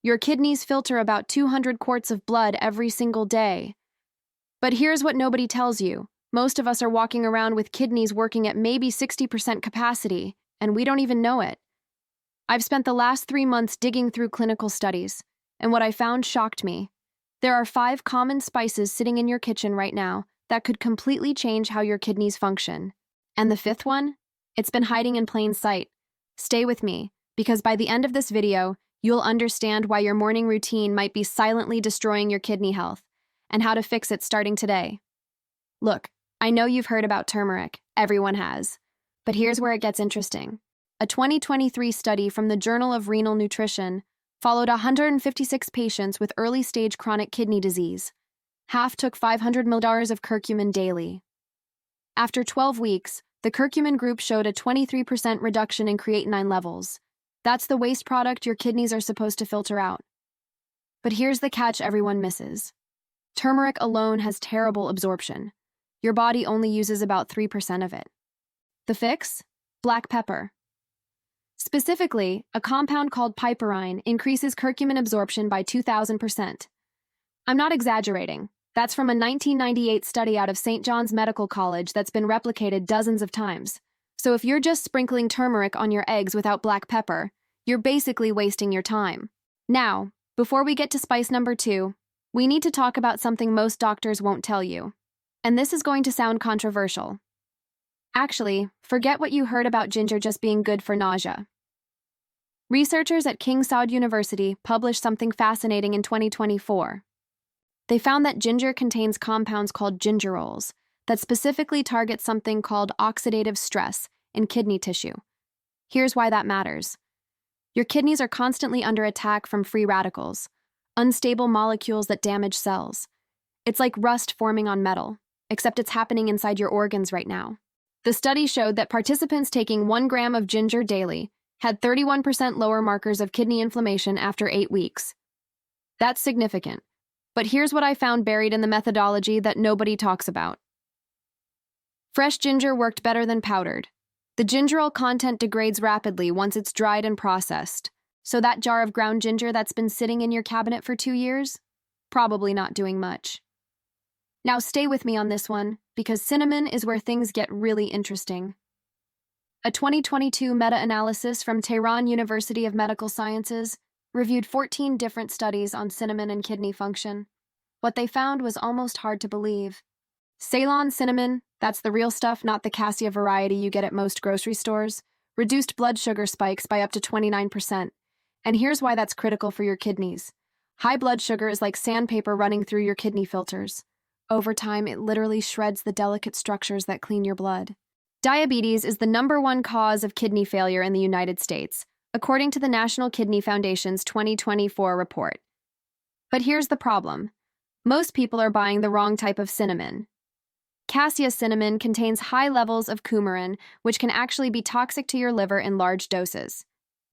Your kidneys filter about 200 quarts of blood every single day. But here's what nobody tells you. Most of us are walking around with kidneys working at maybe 60% capacity, and we don't even know it. I've spent the last 3 months digging through clinical studies, and what I found shocked me. There are 5 common spices sitting in your kitchen right now that could completely change how your kidneys function. And the 5th one? It's been hiding in plain sight. Stay with me, because by the end of this video, you'll understand why your morning routine might be silently destroying your kidney health, and how to fix it starting today. Look, I know you've heard about turmeric. Everyone has. But here's where it gets interesting. A 2023 study from the Journal of Renal Nutrition followed 156 patients with early-stage chronic kidney disease. Half took 500 ml of curcumin daily. After 12 weeks, the curcumin group showed a 23% reduction in creatinine levels. That's the waste product your kidneys are supposed to filter out. But here's the catch everyone misses. Turmeric alone has terrible absorption. Your body only uses about 3% of it. The fix? Black pepper. Specifically, a compound called piperine increases curcumin absorption by 2,000%. I'm not exaggerating. That's from a 1998 study out of St. John's Medical College that's been replicated dozens of times. So if you're just sprinkling turmeric on your eggs without black pepper, you're basically wasting your time. Now, before we get to spice number 2, we need to talk about something most doctors won't tell you. And this is going to sound controversial. Actually, forget what you heard about ginger just being good for nausea. Researchers at King Saud University published something fascinating in 2024. They found that ginger contains compounds called gingerols that specifically target something called oxidative stress in kidney tissue. Here's why that matters. Your kidneys are constantly under attack from free radicals, unstable molecules that damage cells. It's like rust forming on metal, except it's happening inside your organs right now. The study showed that participants taking 1 gram of ginger daily had 31% lower markers of kidney inflammation after 8 weeks. That's significant. But here's what I found buried in the methodology that nobody talks about. Fresh ginger worked better than powdered. The gingerol content degrades rapidly once it's dried and processed. So that jar of ground ginger that's been sitting in your cabinet for 2 years? Probably not doing much. Now stay with me on this one, because cinnamon is where things get really interesting. A 2022 meta-analysis from Tehran University of Medical Sciences reviewed 14 different studies on cinnamon and kidney function. What they found was almost hard to believe. Ceylon cinnamon, that's the real stuff, not the cassia variety you get at most grocery stores, reduced blood sugar spikes by up to 29%. And here's why that's critical for your kidneys. High blood sugar is like sandpaper running through your kidney filters. Over time, it literally shreds the delicate structures that clean your blood. Diabetes is the #1 cause of kidney failure in the United States, according to the National Kidney Foundation's 2024 report. But here's the problem. Most people are buying the wrong type of cinnamon. Cassia cinnamon contains high levels of coumarin, which can actually be toxic to your liver in large doses.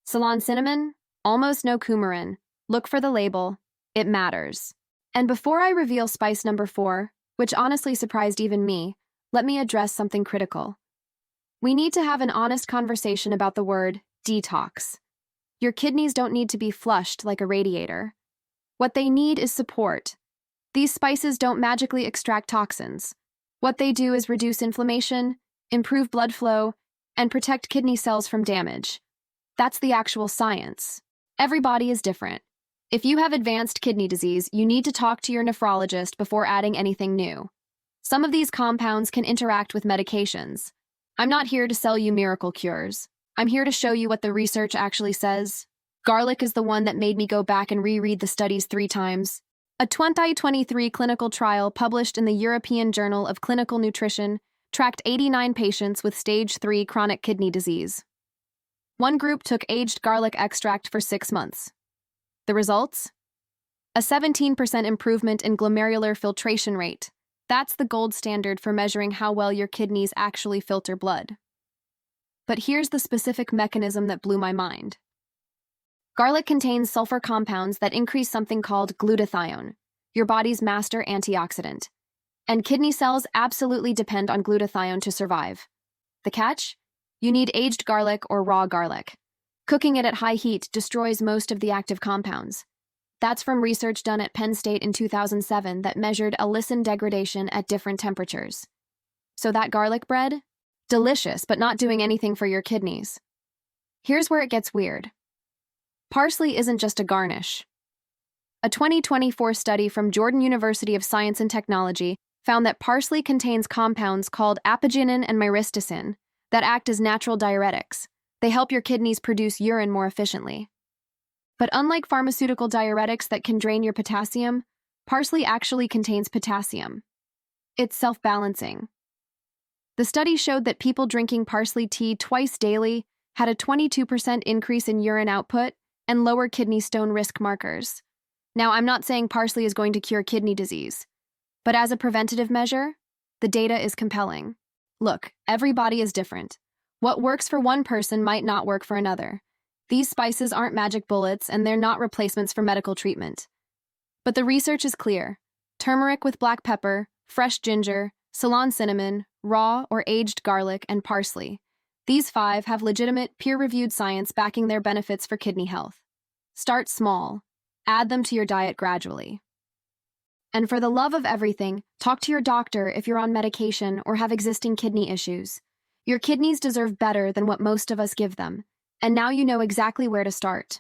Ceylon cinnamon? Almost no coumarin. Look for the label. It matters. And before I reveal spice number 4, which honestly surprised even me, let me address something critical. We need to have an honest conversation about the word detox. Your kidneys don't need to be flushed like a radiator. What they need is support. These spices don't magically extract toxins. What they do is reduce inflammation, improve blood flow, and protect kidney cells from damage. That's the actual science. Every body is different. If you have advanced kidney disease, you need to talk to your nephrologist before adding anything new. Some of these compounds can interact with medications. I'm not here to sell you miracle cures. I'm here to show you what the research actually says. Garlic is the one that made me go back and reread the studies 3 times. A 2023 clinical trial published in the European Journal of Clinical Nutrition tracked 89 patients with stage 3 chronic kidney disease. One group took aged garlic extract for 6 months. The results? A 17% improvement in glomerular filtration rate. That's the gold standard for measuring how well your kidneys actually filter blood. But here's the specific mechanism that blew my mind. Garlic contains sulfur compounds that increase something called glutathione, your body's master antioxidant. And kidney cells absolutely depend on glutathione to survive. The catch? You need aged garlic or raw garlic. Cooking it at high heat destroys most of the active compounds. That's from research done at Penn State in 2007 that measured allicin degradation at different temperatures. So that garlic bread? Delicious, but not doing anything for your kidneys. Here's where it gets weird. Parsley isn't just a garnish. A 2024 study from Jordan University of Science and Technology found that parsley contains compounds called apigenin and myristicin that act as natural diuretics. They help your kidneys produce urine more efficiently. But unlike pharmaceutical diuretics that can drain your potassium, parsley actually contains potassium. It's self-balancing. The study showed that people drinking parsley tea twice daily had a 22% increase in urine output and lower kidney stone risk markers. Now, I'm not saying parsley is going to cure kidney disease, but as a preventative measure, the data is compelling. Look, every body is different. What works for one person might not work for another. These spices aren't magic bullets, and they're not replacements for medical treatment. But the research is clear. Turmeric with black pepper, fresh ginger, Ceylon cinnamon, raw or aged garlic, and parsley. These 5 have legitimate, peer-reviewed science backing their benefits for kidney health. Start small. Add them to your diet gradually. And for the love of everything, talk to your doctor if you're on medication or have existing kidney issues. Your kidneys deserve better than what most of us give them, and now you know exactly where to start.